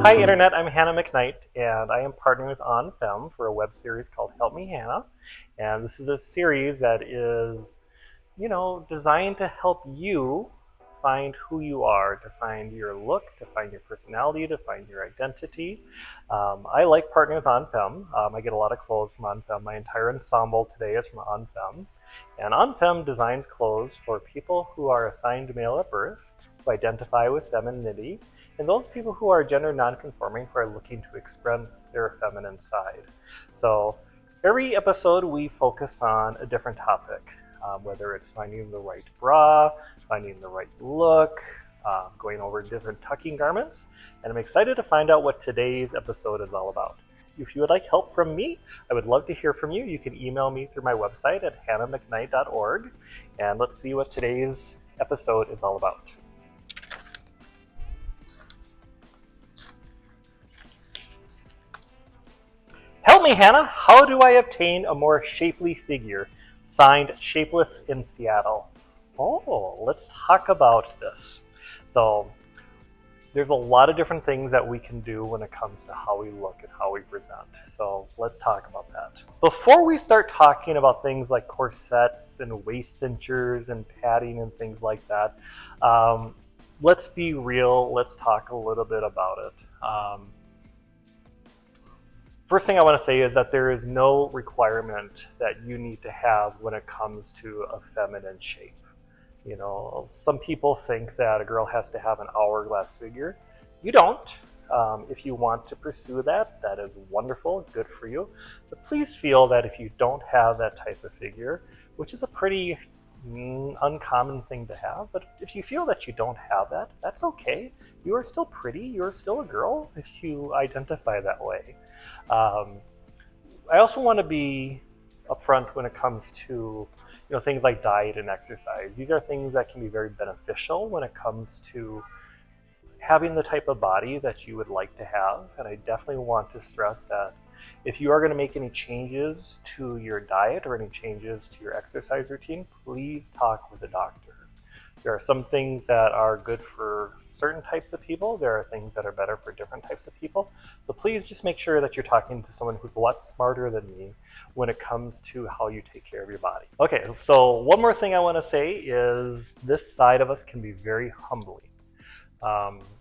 Hi Internet, I'm Hannah McKnight, and I am partnering with OnFem for a web series called Help Me Hannah. And this is a series that is, designed to help you find who you are, to find your look, to find your personality, to find your identity. I like partnering with OnFem. I get a lot of clothes from OnFem. My entire ensemble today is from OnFem. And OnFem designs clothes for people who are assigned male at birth, who identify with femininity, and those people who are gender non-conforming who are looking to express their feminine side. So every episode we focus on a different topic, whether it's finding the right bra, finding the right look, going over different tucking garments, and I'm excited to find out what today's episode is all about. If you would like help from me, I would love to hear from you. You can email me through my website at hannahmcknight.org, and let's see what today's episode is all about. Help me, Hannah. How do I obtain a more shapely figure? Signed, Shapeless in Seattle. Oh, let's talk about this. So there's a lot of different things that we can do when it comes to how we look and how we present. So let's talk about that. Before we start talking about things like corsets and waist cinchers and padding and things like that, let's be real. Let's talk a little bit about it. First thing I want to say is that there is no requirement that you need to have when it comes to a feminine shape. Some people think that a girl has to have an hourglass figure. You don't. If you want to pursue that, that is wonderful, good for you. But please feel that if you don't have that type of figure, which is a pretty uncommon thing to have, but if you feel that you don't have that, that's okay. You are still pretty, you're still a girl if you identify that way. I also want to be upfront when it comes to things like diet and exercise. These are things that can be very beneficial when it comes to having the type of body that you would like to have. And I definitely want to stress that if you are going to make any changes to your diet or any changes to your exercise routine, please talk with a doctor. There are some things that are good for certain types of people. There are things that are better for different types of people. So please just make sure that you're talking to someone who's a lot smarter than me when it comes to how you take care of your body. Okay, so one more thing I want to say is this side of us can be very humbling.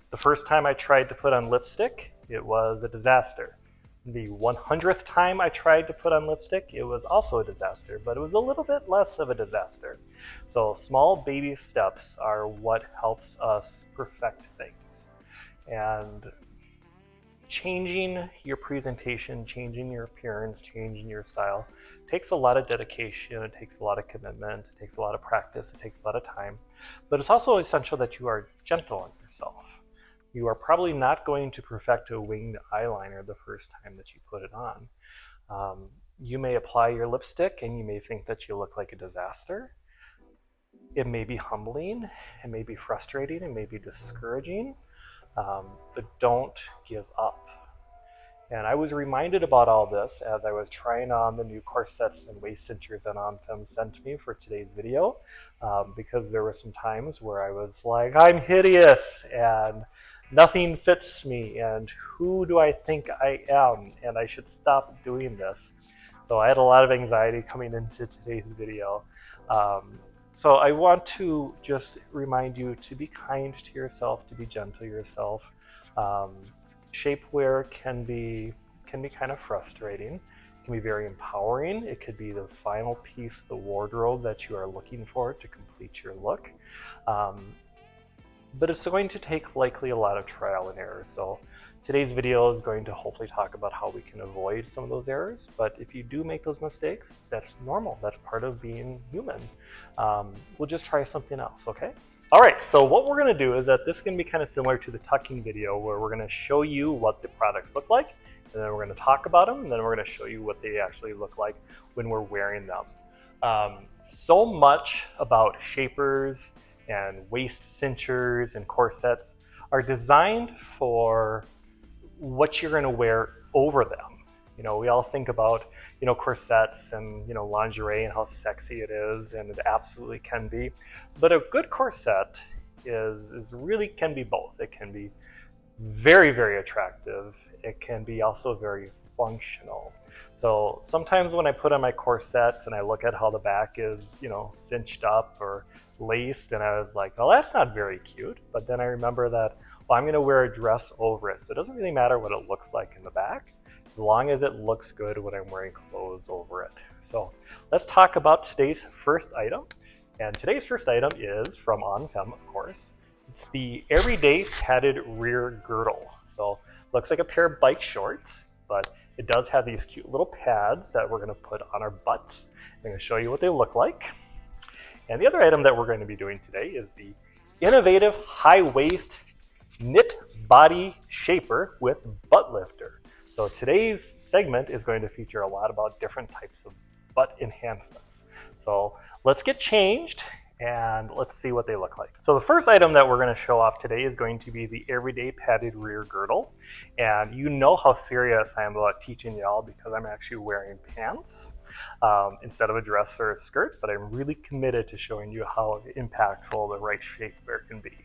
The first time I tried to put on lipstick, it was a disaster. The 100th time I tried to put on lipstick, it was also a disaster, but it was a little bit less of a disaster. So small baby steps are what helps us perfect things. And changing your presentation, changing your appearance, changing your style takes a lot of dedication, it takes a lot of commitment, it takes a lot of practice, it takes a lot of time. But it's also essential that you are gentle on yourself. You are probably not going to perfect a winged eyeliner the first time that you put it on. You may apply your lipstick and you may think that you look like a disaster. It may be humbling, it may be frustrating, it may be discouraging, but don't give up. And I was reminded about all this as I was trying on the new corsets and waist cinchers that OnFem sent me for today's video, because there were some times where I was like, I'm hideous and nothing fits me and who do I think I am and I should stop doing this. So I had a lot of anxiety coming into today's video. So I want to just remind you to be kind to yourself, to be gentle to yourself. Shapewear can be kind of frustrating. It can be very empowering. It could be the final piece of the wardrobe that you are looking for to complete your look. But it's going to take likely a lot of trial and error. So today's video is going to hopefully talk about how we can avoid some of those errors. But if you do make those mistakes, that's normal. That's part of being human. We'll just try something else, okay? All right, so what we're gonna do is that this is gonna be kind of similar to the tucking video where we're gonna show you what the products look like, and then we're gonna talk about them, and then we're gonna show you what they actually look like when we're wearing them. So much about shapers and waist cinchers and corsets are designed for what you're gonna wear over them. We all think about, corsets and, lingerie and how sexy it is, and it absolutely can be. But a good corset is really can be both. It can be very, very attractive. It can be also very functional. So sometimes when I put on my corsets and I look at how the back is, cinched up or laced, and I was like, oh, that's not very cute. But then I remember that, well, I'm going to wear a dress over it. So it doesn't really matter what it looks like in the back, as long as it looks good when I'm wearing clothes over it. So let's talk about today's first item. And today's first item is from On-Fem, of course. It's the Everyday Padded Rear Girdle. So looks like a pair of bike shorts, but it does have these cute little pads that we're going to put on our butts. I'm going to show you what they look like. And the other item that we're going to be doing today is the innovative high waist knit body shaper with butt lifter. So today's segment is going to feature a lot about different types of butt enhancements. So let's get changed and let's see what they look like. So the first item that we're going to show off today is going to be the Everyday Padded Rear Girdle. And you know how serious I am about teaching y'all because I'm actually wearing pants instead of a dress or a skirt, but I'm really committed to showing you how impactful the right shapewear can be.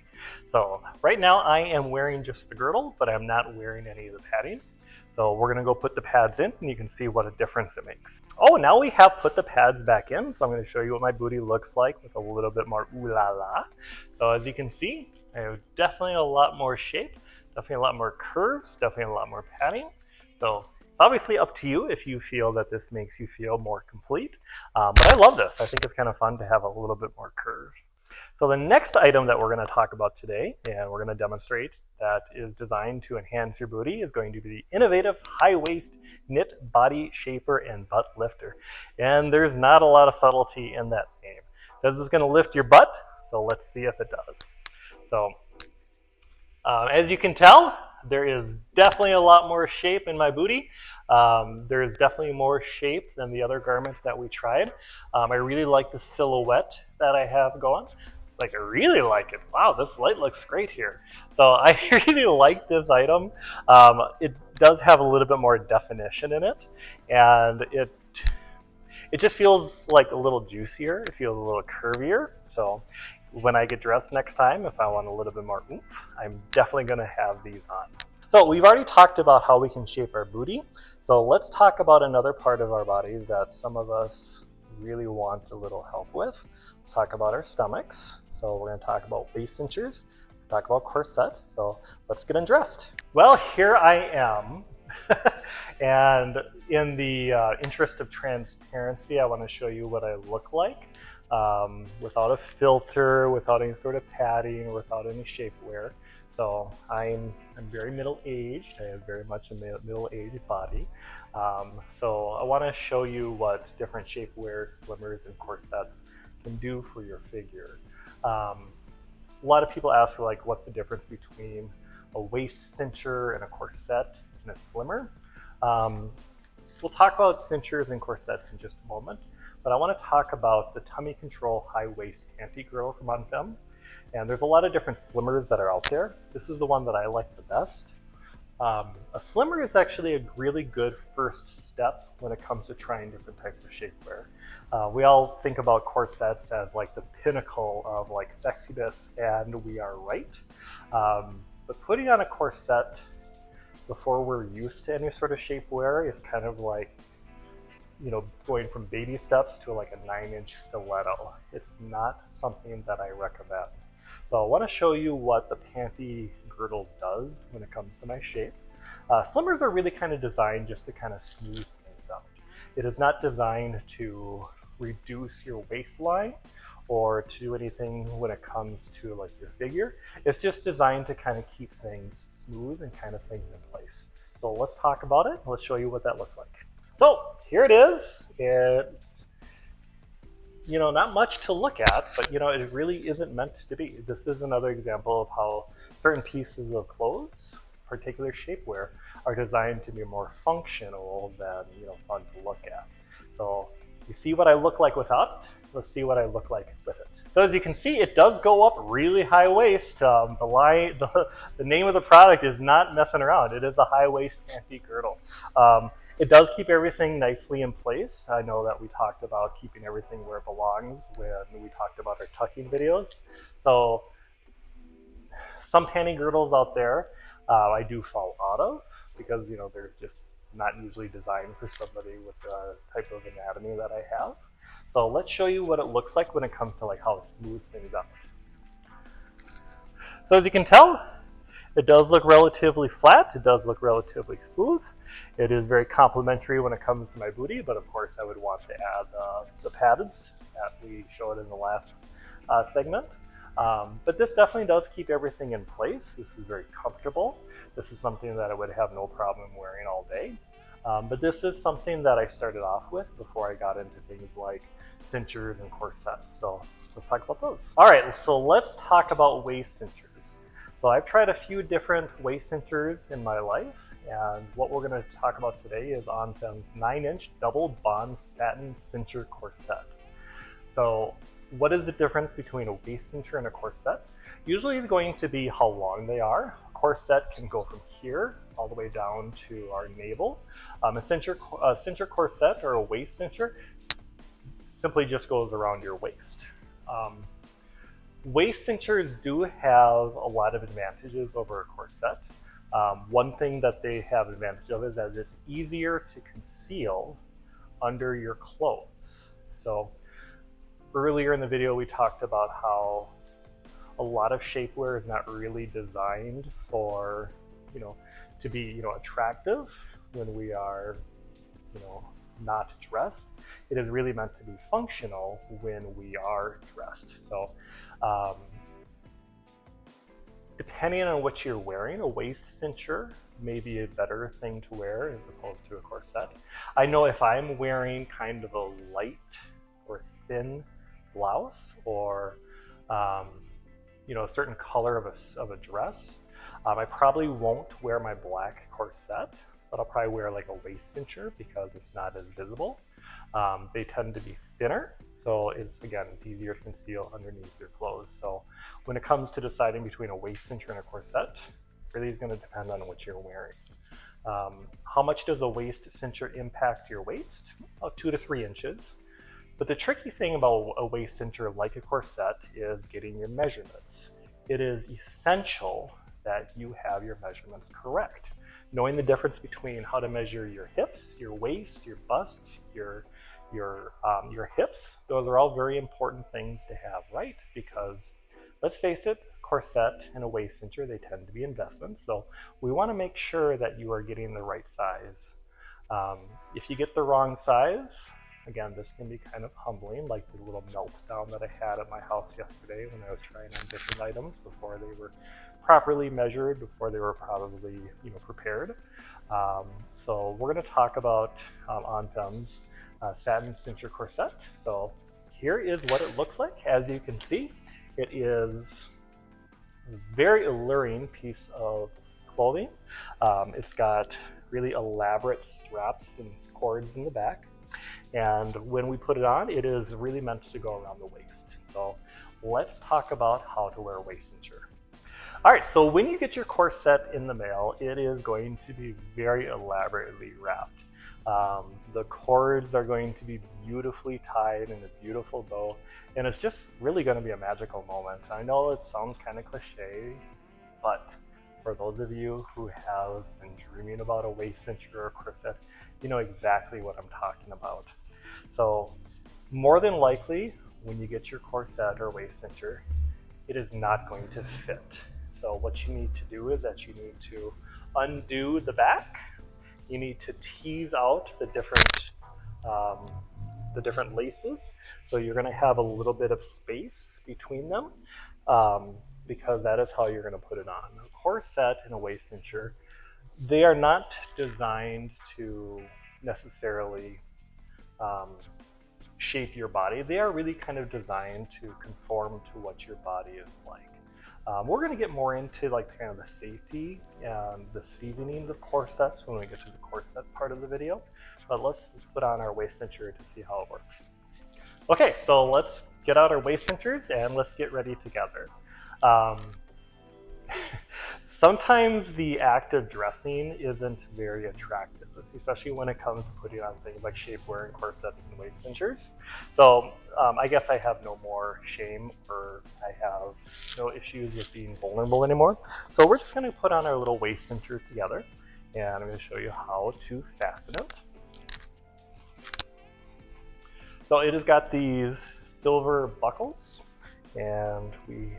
So right now I am wearing just the girdle, but I'm not wearing any of the padding. So we're gonna go put the pads in and you can see what a difference it makes. Oh, now we have put the pads back in. So I'm gonna show you what my booty looks like with a little bit more ooh la la. So as you can see, I have definitely a lot more shape, definitely a lot more curves, definitely a lot more padding. So it's obviously up to you if you feel that this makes you feel more complete. But I love this. I think it's kind of fun to have a little bit more curve. So the next item that we're going to talk about today, and we're going to demonstrate that is designed to enhance your booty, is going to be the innovative high waist knit body shaper and butt lifter. And there's not a lot of subtlety in that name. It says it's going to lift your butt, so let's see if it does. So as you can tell, there is definitely a lot more shape in my booty. There is definitely more shape than the other garments that we tried. I really like the silhouette that I have going. Like, I really like it. Wow, this light looks great here. So I really like this item. It does have a little bit more definition in it, and it just feels like a little juicier. It feels a little curvier. So when I get dressed next time, if I want a little bit more oomph, I'm definitely going to have these on. So we've already talked about how we can shape our booty. So let's talk about another part of our bodies that some of us really want a little help with. Let's talk about our stomachs. So we're going to talk about waist cinchers, talk about corsets. So let's get undressed. Well, here I am. And in the interest of transparency, I want to show you what I look like without a filter, without any sort of padding, without any shapewear. So I'm very middle-aged. I have very much a middle-aged body. So I want to show you what different shapewear, slimmers, and corsets can do for your figure. A lot of people ask, like, what's the difference between a waist cincher and a corset and a slimmer? We'll talk about cinchers and corsets in just a moment, but I want to talk about the Tummy Control High Waist Panty Girdle from On-Fem. And there's a lot of different slimmers that are out there. This is the one that I like the best. A slimmer is actually a really good first step when it comes to trying different types of shapewear. We all think about corsets as like the pinnacle of like sexiness, and we are right. But putting on a corset before we're used to any sort of shapewear is kind of like, going from baby steps to like a 9-inch stiletto. It's not something that I recommend. So I want to show you what the panty girdle does when it comes to my shape. Slimmers are really kind of designed just to kind of smooth things out. It is not designed to reduce your waistline or to do anything when it comes to like your figure. It's just designed to kind of keep things smooth and kind of things in place. So let's talk about it. Let's show you what that looks like. So here it is. Not much to look at, but it really isn't meant to be. This is another example of how certain pieces of clothes, particular shapewear, are designed to be more functional than fun to look at. So you see what I look like without? Let's see what I look like with it. So as you can see, it does go up really high waist. The name of the product is not messing around. It is a high waist panty girdle. It does keep everything nicely in place. I know that we talked about keeping everything where it belongs when we talked about our tucking videos. So some panty girdles out there I do fall out of because, you know, they're just not usually designed for somebody with the type of anatomy that I have. So let's show you what it looks like when it comes to like how to smooth things out. So as you can tell, it does look relatively flat. It does look relatively smooth. It is very complimentary when it comes to my booty, but of course I would want to add the pads that we showed in the last segment. But this definitely does keep everything in place. This is very comfortable. This is something that I would have no problem wearing all day. But this is something that I started off with before I got into things like cinchers and corsets. So let's talk about those. All right, so let's talk about waist cinchers. So I've tried a few different waist cinchers in my life, and what we're going to talk about today is OnFem's 9-inch double bond satin cincher corset. So what is the difference between a waist cincher and a corset? Usually it's going to be how long they are. A corset can go from here all the way down to our navel. A cincher corset or a waist cincher simply just goes around your waist. Waist cinchers do have a lot of advantages over a corset. One thing that they have advantage of is that it's easier to conceal under your clothes. So earlier in the video we talked about how a lot of shapewear is not really designed for, to be, attractive when we are, not dressed. It is really meant to be functional when we are dressed. So depending on what you're wearing, a waist cincher may be a better thing to wear as opposed to a corset. I know if I'm wearing kind of a light or thin blouse or a certain color of a dress, I probably won't wear my black corset, but I'll probably wear like a waist cincher because it's not as visible. They tend to be thinner, so it's easier to conceal underneath your clothes. So when it comes to deciding between a waist cincher and a corset, really is going to depend on what you're wearing. How much does a waist cincher impact your waist? About 2 to 3 inches. But the tricky thing about a waist cincher like a corset is getting your measurements. It is essential that you have your measurements correct. Knowing the difference between how to measure your hips, your waist, your bust, your hips, those are all very important things to have right, because let's face it, corset and a waist cincher, they tend to be investments. So we want to make sure that you are getting the right size. If you get the wrong size, again, this can be kind of humbling, like the little meltdown that I had at my house yesterday when I was trying on different items before they were properly measured, before they were probably prepared. So we're going to talk about OnFem's satin cincher corset. So here is what it looks like. As you can see, it is a very alluring piece of clothing. It's got really elaborate straps and cords in the back. And when we put it on, it is really meant to go around the waist. So let's talk about how to wear a waist cincher. All right, so when you get your corset in the mail, it is going to be very elaborately wrapped. The cords are going to be beautifully tied in a beautiful bow, and it's just really going to be a magical moment. I know it sounds kind of cliche, but for those of you who have been dreaming about a waist cincher or a corset, you know exactly what I'm talking about. So more than likely, when you get your corset or waist cincher, it is not going to fit. So what you need to do is that you need to undo the back. You need to tease out the different laces. So you're going to have a little bit of space between them, because that is how you're going to put it on. A corset and a waist cincher, they are not designed to necessarily shape your body. They are really kind of designed to conform to what your body is like. We're going to get more into like kind of the safety and the seasonings of corsets when we get to the corset part of the video, but let's put on our waist cincher to see how it works. Okay, so let's get out our waist cinchers and let's get ready together. Sometimes the act of dressing isn't very attractive, especially when it comes to putting on things like shapewear and corsets and waist cinchers. So I guess I have no more shame, or I have no issues with being vulnerable anymore. So we're just going to put on our little waist cincher together, and I'm going to show you how to fasten it. So it has got these silver buckles, and we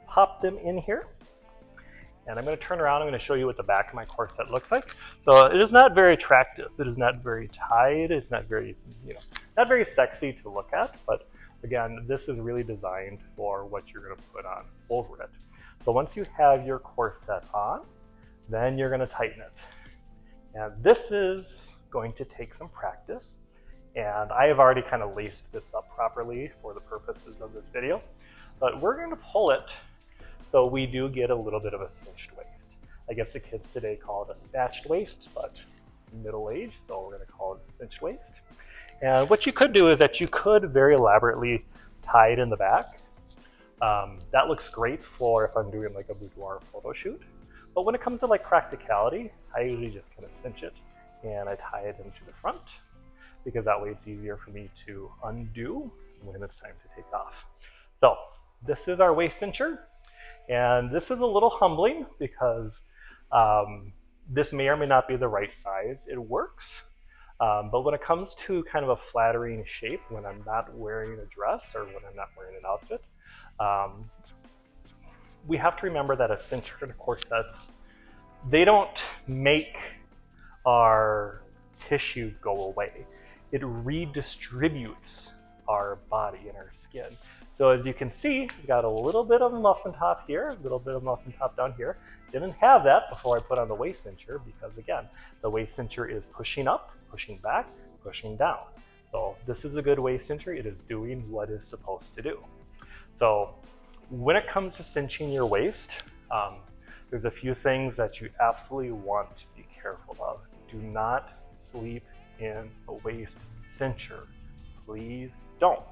pop them in here. And I'm going to turn around, I'm going to show you what the back of my corset looks like. So it is not very attractive. It is not very tight. It's not very, not very sexy to look at. But again, this is really designed for what you're going to put on over it. So once you have your corset on, then you're going to tighten it. And this is going to take some practice. And I have already kind of laced this up properly for the purposes of this video. But we're going to pull it so we do get a little bit of a cinched waist. I guess the kids today call it a snatched waist, but middle age, so we're going to call it a cinched waist. And what you could do is that you could very elaborately tie it in the back. That looks great for if I'm doing like a boudoir photo shoot. But when it comes to like practicality, I usually just kind of cinch it and I tie it into the front, because that way it's easier for me to undo when it's time to take off. So this is our waist cincher. And this is a little humbling because this may or may not be the right size. It works, but when it comes to kind of a flattering shape, when I'm not wearing a dress or when I'm not wearing an outfit, we have to remember that a cincher and a corsets, they don't make our tissue go away. It redistributes our body and our skin. So as you can see, we got a little bit of a muffin top here, a little bit of muffin top down here. Didn't have that before I put on the waist cincher because again, the waist cincher is pushing up, pushing back, pushing down. So this is a good waist cincher. It is doing what it's supposed to do. So when it comes to cinching your waist, there's a few things that you absolutely want to be careful of. Do not sleep in a waist cincher. Please don't.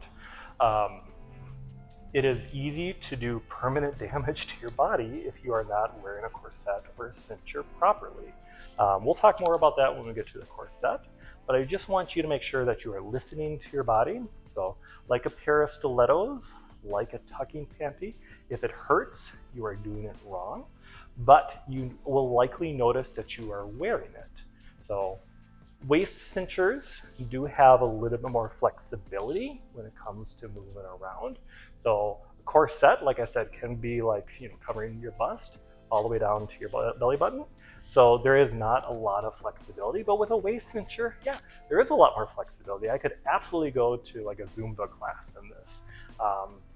It is easy to do permanent damage to your body if you are not wearing a corset or a cincher properly. We'll talk more about that when we get to the corset, but I just want you to make sure that you are listening to your body. So like a pair of stilettos, like a tucking panty, if it hurts, you are doing it wrong, but you will likely notice that you are wearing it. So waist cinchers do have a little bit more flexibility when it comes to moving around. So a corset, like I said, can be like, covering your bust all the way down to your belly button. So there is not a lot of flexibility, but with a waist cincher, yeah, there is a lot more flexibility. I could absolutely go to like a Zumba class in this,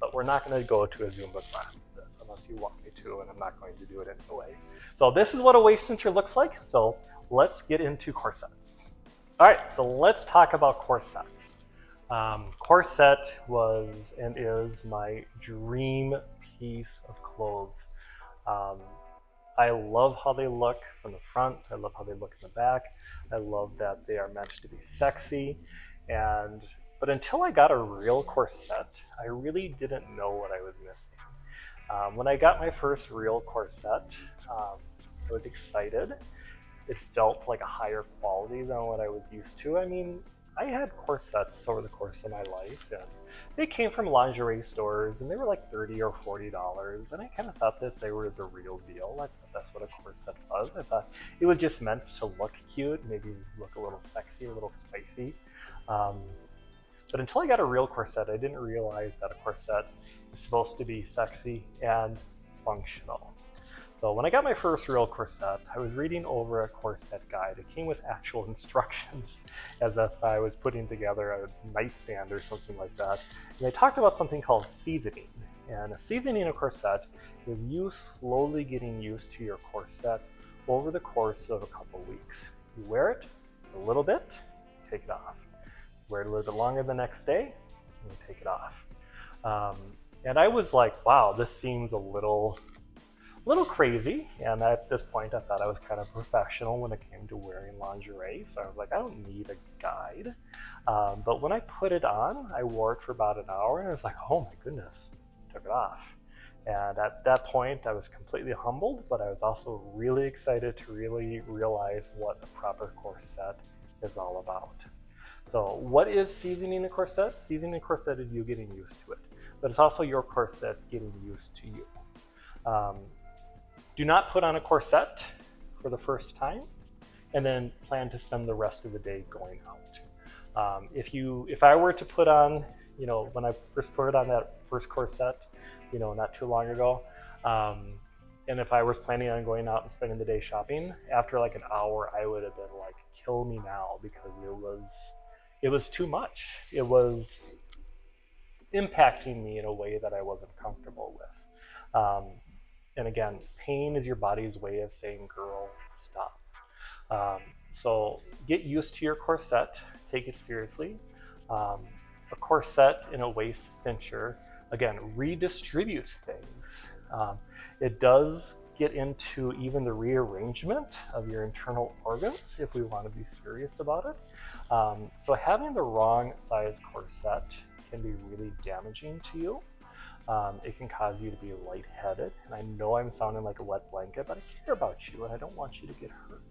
but we're not going to go to a Zumba class in this unless you want me to, and I'm not going to do it anyway. So this is what a waist cincher looks like. So let's get into corsets. All right, so let's talk about corsets. Corset was and is my dream piece of clothes. I love how they look from the front. I love how they look in the back. I love that they are meant to be sexy. But until I got a real corset, I really didn't know what I was missing. When I got my first real corset, I was excited. It felt like a higher quality than what I was used to. I mean, I had corsets over the course of my life, and they came from lingerie stores, and they were like $30 or $40, and I kind of thought that they were the real deal. I thought that's what a corset was. I thought it was just meant to look cute, maybe look a little sexy, a little spicy. But until I got a real corset, I didn't realize that a corset is supposed to be sexy and functional. So when I got my first real corset, I was reading over a corset guide. It came with actual instructions as if I was putting together a nightstand or something like that. And they talked about something called seasoning. And a seasoning a corset is you slowly getting used to your corset over the course of a couple weeks. You wear it a little bit, take it off. Wear it a little bit longer the next day, and you take it off. And I was like, wow, this seems a little crazy, and at this point I thought I was kind of professional when it came to wearing lingerie, so I was like, I don't need a guide. But when I put it on, I wore it for about an hour, and I was like, oh my goodness, I took it off. And at that point, I was completely humbled, but I was also really excited to really realize what a proper corset is all about. So what is seasoning a corset? Seasoning a corset is you getting used to it, but it's also your corset getting used to you. Do not put on a corset for the first time and then plan to spend the rest of the day going out. If I were to put on, when I first put on that first corset, not too long ago, and if I was planning on going out and spending the day shopping, after like an hour, I would have been like, kill me now, because it was too much. It was impacting me in a way that I wasn't comfortable with. And again, pain is your body's way of saying, girl, stop. So get used to your corset, take it seriously. A corset in a waist cincher, again, redistributes things. It does get into even the rearrangement of your internal organs if we want to be serious about it. So having the wrong size corset can be really damaging to you. It can cause you to be lightheaded. And I know I'm sounding like a wet blanket, but I care about you and I don't want you to get hurt.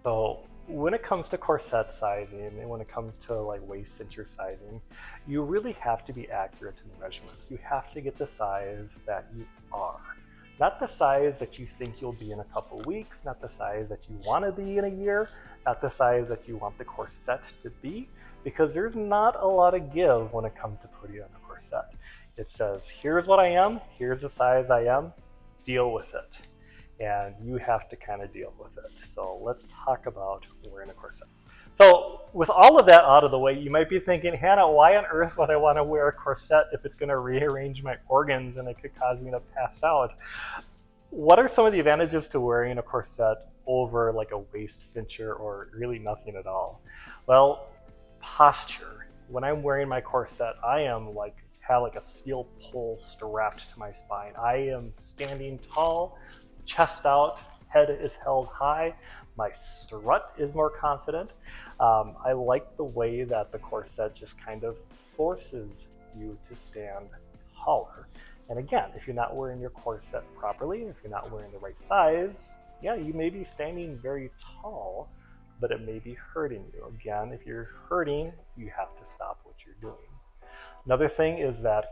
So when it comes to corset sizing and when it comes to like waist cincher sizing, you really have to be accurate in the measurements. You have to get the size that you are. Not the size that you think you'll be in a couple weeks, not the size that you want to be in a year, not the size that you want the corset to be, because there's not a lot of give when it comes to putting on a corset. It says, here's what I am, here's the size I am, deal with it. And you have to kind of deal with it. So let's talk about wearing a corset. So with all of that out of the way, you might be thinking, Hannah, why on earth would I want to wear a corset if it's going to rearrange my organs and it could cause me to pass out? What are some of the advantages to wearing a corset over like a waist cincher or really nothing at all? Well, posture. When I'm wearing my corset, I am have a steel pole strapped to my spine. I am standing tall, chest out, head is held high, my strut is more confident. I like the way that the corset just kind of forces you to stand taller. And again, if you're not wearing your corset properly, if you're not wearing the right size, yeah, you may be standing very tall, but it may be hurting you. Again, if you're hurting, you have to stop what you're doing. Another thing is that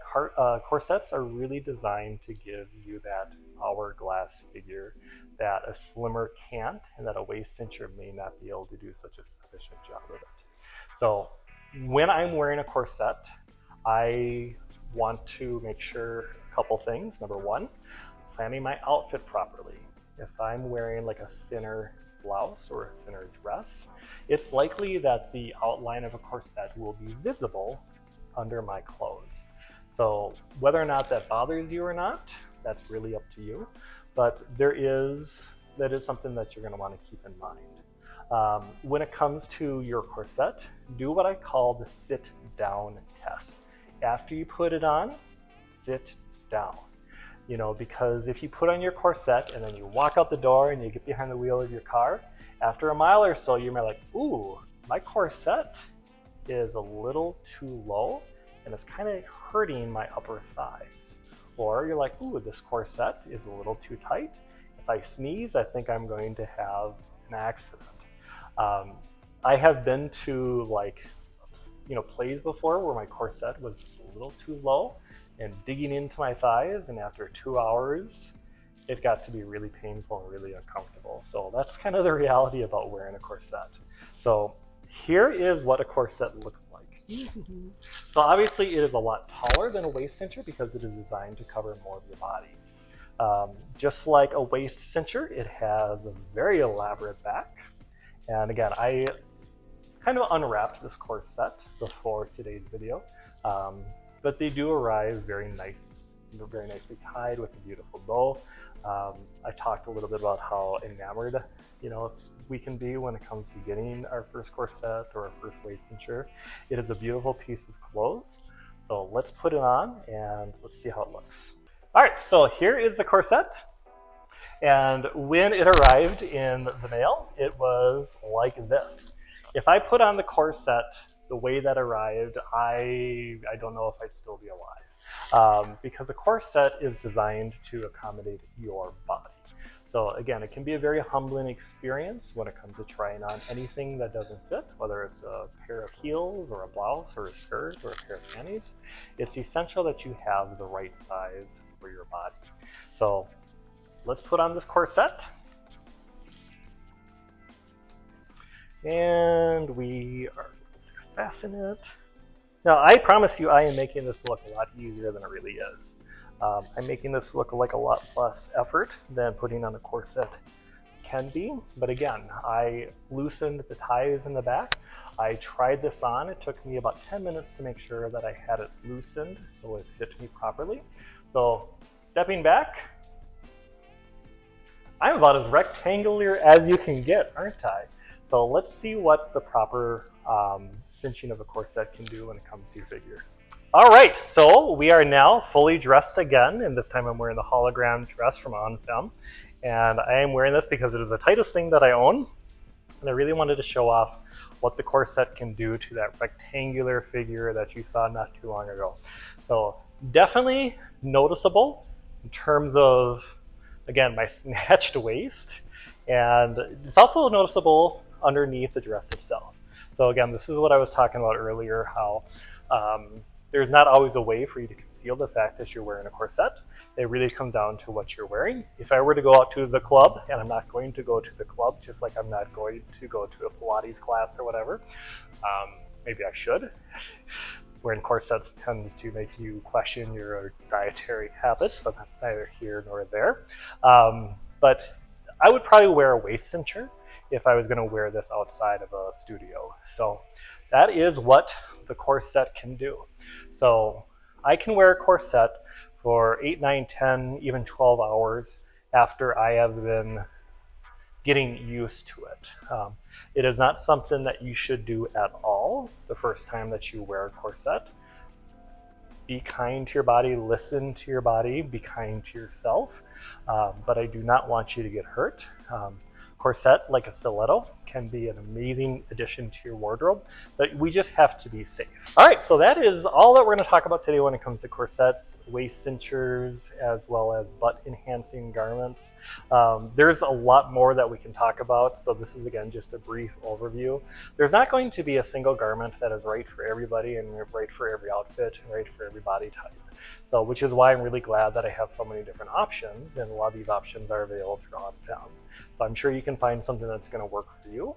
corsets are really designed to give you that hourglass figure that a slimmer can't, and that a waist cincher may not be able to do such a sufficient job of it. So when I'm wearing a corset, I want to make sure a couple things. Number one, planning my outfit properly. If I'm wearing like a thinner blouse or a thinner dress, it's likely that the outline of a corset will be visible under my clothes. So whether or not that bothers you or not, that's really up to you. But that is something that you're going to want to keep in mind. When it comes to your corset, do what I call the sit down test. After you put it on, sit down. Because if you put on your corset and then you walk out the door and you get behind the wheel of your car, after a mile or so, you might like, ooh, my corset is a little too low and it's kind of hurting my upper thighs. Or you're like, ooh, this corset is a little too tight. If I sneeze, I think I'm going to have an accident. I have been to plays before where my corset was just a little too low and digging into my thighs, and after 2 hours, it got to be really painful and really uncomfortable. So that's kind of the reality about wearing a corset. So here is what a corset looks like. So obviously it is a lot taller than a waist cincher because it is designed to cover more of your body. Just like a waist cincher, it has a very elaborate back. And again, I kind of unwrapped this corset before today's video, but they do arrive very nicely tied with a beautiful bow. I talked a little bit about how enamored, we can be when it comes to getting our first corset or our first waist cincher. It is a beautiful piece of clothes. So let's put it on and let's see how it looks. All right, so here is the corset. And when it arrived in the mail, it was like this. If I put on the corset the way that arrived, I don't know if I'd still be alive. because a corset is designed to accommodate your body. So again, it can be a very humbling experience when it comes to trying on anything that doesn't fit, whether it's a pair of heels or a blouse or a skirt or a pair of panties. It's essential that you have the right size for your body. So let's put on this corset. And we are going to fasten it. Now, I promise you I am making this look a lot easier than it really is. I'm making this look like a lot less effort than putting on a corset can be. But again, I loosened the ties in the back. I tried this on. It took me about 10 minutes to make sure that I had it loosened so it fit me properly. So stepping back, I'm about as rectangular as you can get, aren't I? So let's see what the proper cinching of a corset can do when it comes to your figure. All right, so we are now fully dressed again, and this time I'm wearing the hologram dress from AMAB. And I am wearing this because it is the tightest thing that I own, and I really wanted to show off what the corset can do to that rectangular figure that you saw not too long ago. So definitely noticeable in terms of, again, my snatched waist, and it's also noticeable underneath the dress itself. So again, this is what I was talking about earlier, how there's not always a way for you to conceal the fact that you're wearing a corset. It really comes down to what you're wearing. If I were to go out to the club, and I'm not going to go to the club, just like I'm not going to go to a Pilates class or whatever, maybe I should. Wearing corsets tends to make you question your dietary habits, but that's neither here nor there. But I would probably wear a waist cincher if I was going to wear this outside of a studio. So that is what the corset can do. So I can wear a corset for 8, 9, 10, even 12 hours after I have been getting used to it. It is not something that you should do at all the first time that you wear a corset. Be kind to your body, listen to your body, be kind to yourself, but I do not want you to get hurt. Corset, like a stiletto, can be an amazing addition to your wardrobe, but we just have to be safe. All right, so that is all that we're going to talk about today when it comes to corsets, waist cinchers, as well as butt-enhancing garments. There's a lot more that we can talk about, so this is, again, just a brief overview. There's not going to be a single garment that is right for everybody and right for every outfit and right for every body type. So, which is why I'm really glad that I have so many different options, and a lot of these options are available through AMAB. So I'm sure you can find something that's going to work for you.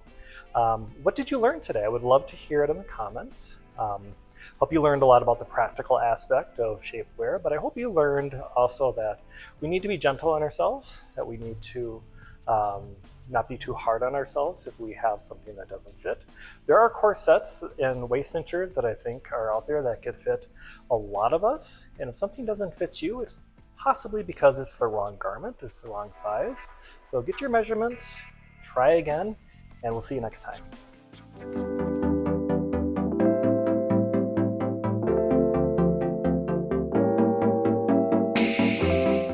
What did you learn today? I would love to hear it in the comments. Hope you learned a lot about the practical aspect of shapewear, but I hope you learned also that we need to be gentle on ourselves, that we need to not be too hard on ourselves if we have something that doesn't fit. There are corsets and waist cinchers that I think are out there that could fit a lot of us, and if something doesn't fit you, it's possibly because it's the wrong garment, it's the wrong size. So get your measurements, try again, and we'll see you next time.